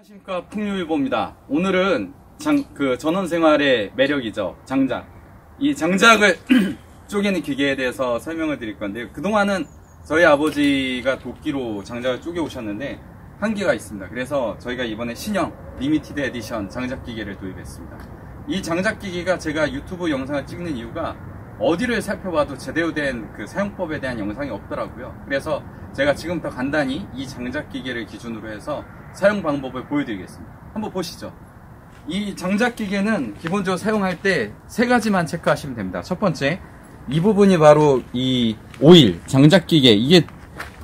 안녕하십니까, 풍류일보입니다. 오늘은 전원생활의 매력이죠, 장작. 이 장작을 쪼개는 기계에 대해서 설명을 드릴 건데요. 그동안은 저희 아버지가 도끼로 장작을 쪼개 오셨는데 한계가 있습니다. 그래서 저희가 이번에 신형 리미티드 에디션 장작기계를 도입했습니다. 이 장작기계가 제가 유튜브 영상을 찍는 이유가 어디를 살펴봐도 제대로 된 그 사용법에 대한 영상이 없더라고요. 그래서 제가 지금부터 간단히 이 장작기계를 기준으로 해서 사용 방법을 보여드리겠습니다. 한번 보시죠. 이 장작기계는 기본적으로 사용할 때 세 가지만 체크하시면 됩니다. 첫 번째, 이 부분이 바로 이 오일, 장작기계, 이게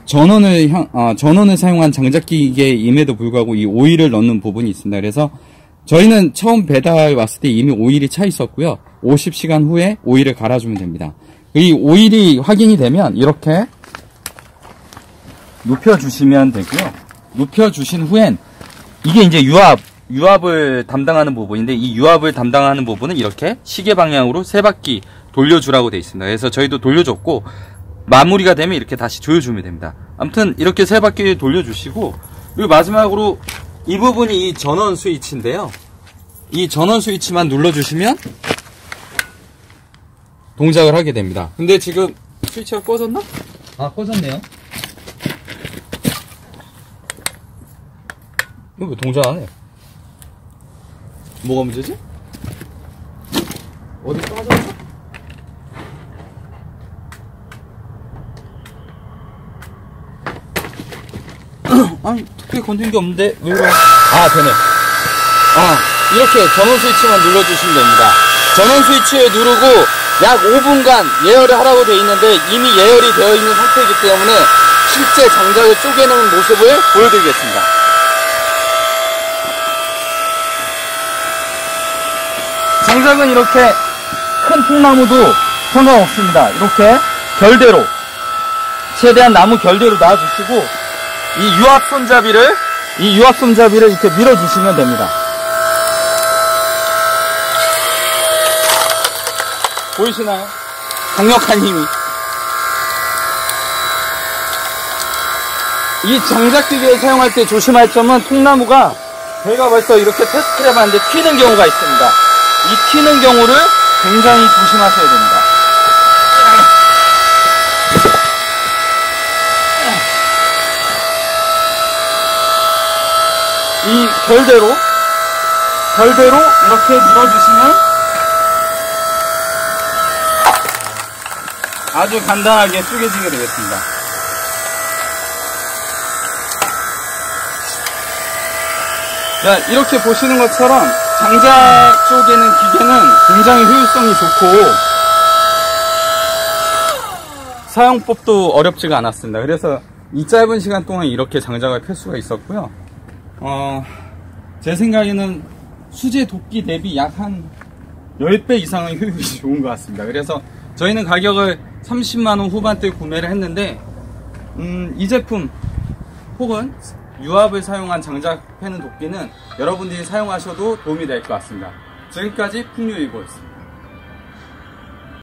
전원을 사용한 장작기계임에도 불구하고 이 오일을 넣는 부분이 있습니다. 그래서 저희는 처음 배달 왔을 때 이미 오일이 차 있었고요. 50시간 후에 오일을 갈아주면 됩니다. 이 오일이 확인이 되면 이렇게 눕혀주시면 되고요. 눕혀주신 후엔 이게 이제 유압을 담당하는 부분인데, 이 유압을 담당하는 부분은 이렇게 시계 방향으로 세 바퀴 돌려주라고 되어 있습니다. 그래서 저희도 돌려줬고, 마무리가 되면 이렇게 다시 조여주면 됩니다. 아무튼 이렇게 세 바퀴 돌려주시고, 그리고 마지막으로 이 부분이 이 전원 스위치인데요. 이 전원 스위치만 눌러주시면 동작을 하게 됩니다. 근데 지금 스위치가 꺼졌나? 아, 꺼졌네요. 이거 왜 동작 안 해? 뭐가 문제지? 어디 빠졌어? 아니, 특별히 건든 게 없는데 왜 그래? 아, 되네. 이렇게 전원 스위치만 눌러주시면 됩니다. 전원 스위치를 누르고 약 5분간 예열을 하라고 되어 있는데 이미 예열이 되어 있는 상태이기 때문에 실제 장작을 쪼개는 모습을 보여드리겠습니다. 장작은 이렇게 큰 통나무도 상관없습니다. 이렇게 결대로, 최대한 나무 결대로 놔주시고 이 유압 손잡이를 이렇게 밀어주시면 됩니다. 보이시나요? 강력한 힘이. 이 장작기계를 사용할 때 조심할 점은 통나무가 저희가 벌써 이렇게 테스트를 해봤는데 튀는 경우가 있습니다. 이 튀는 경우를 굉장히 조심하셔야 됩니다. 이 결대로 이렇게 밀어주시면 아주 간단하게 쪼개지게 되겠습니다. 자, 이렇게 보시는 것처럼 장작 쪼개는 기계는 굉장히 효율성이 좋고 사용법도 어렵지가 않았습니다. 그래서 이 짧은 시간 동안 이렇게 장작을 펼 수가 있었고요. 제 생각에는 수제 도끼 대비 약 한 10배 이상은 효율이 좋은 것 같습니다. 그래서 저희는 가격을 30만원 후반대에 구매를 했는데 이 제품 혹은 유압을 사용한 장작 패는 도끼는 여러분들이 사용하셔도 도움이 될 것 같습니다. 지금까지 풍류일보였습니다.